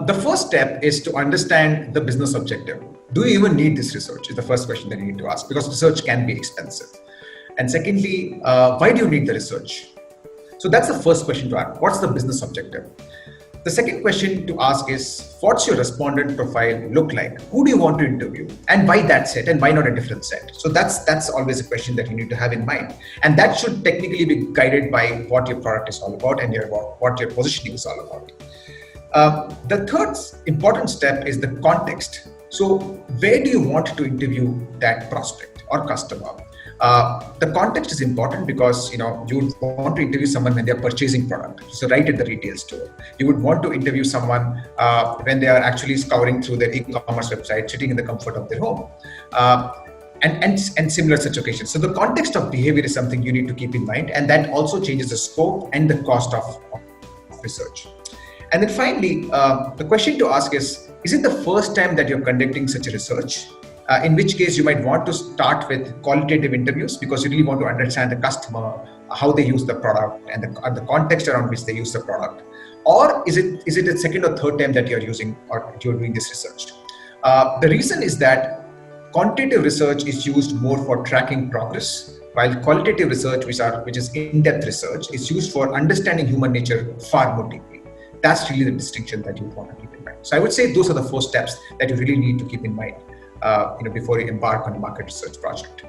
The first step is to understand the business objective. Do you even need this research? Is the first question that you need to ask, because research can be expensive. And secondly, why do you need the research? So that's the first question to ask. What's the business objective? The second question to ask is, what's your respondent profile look like? Who do you want to interview? And why that set and why not a different set? So that's always a question that you need to have in mind. And that should technically be guided by what your product is all about and what your positioning is all about. The third important step is the context. So where do you want to interview that prospect or customer? The context is important because you would want to interview someone when they're purchasing product, so right at the retail store. You would want to interview someone when they are actually scouring through their e-commerce website, sitting in the comfort of their home, and similar such occasions. So the context of behavior is something you need to keep in mind, and that also changes the scope and the cost of research. And then finally, the question to ask is it the first time that you're conducting such a research? In which case you might want to start with qualitative interviews, because you really want to understand the customer, how they use the product and the context around which they use the product. Or is it the second or third time that you're using or you're doing this research? The reason is that quantitative research is used more for tracking progress, while qualitative research, which is in-depth research, is used for understanding human nature far more deeply. That's really the distinction that you want to keep in mind. So I would say those are the 4 steps that you really need to keep in mind before you embark on a market research project.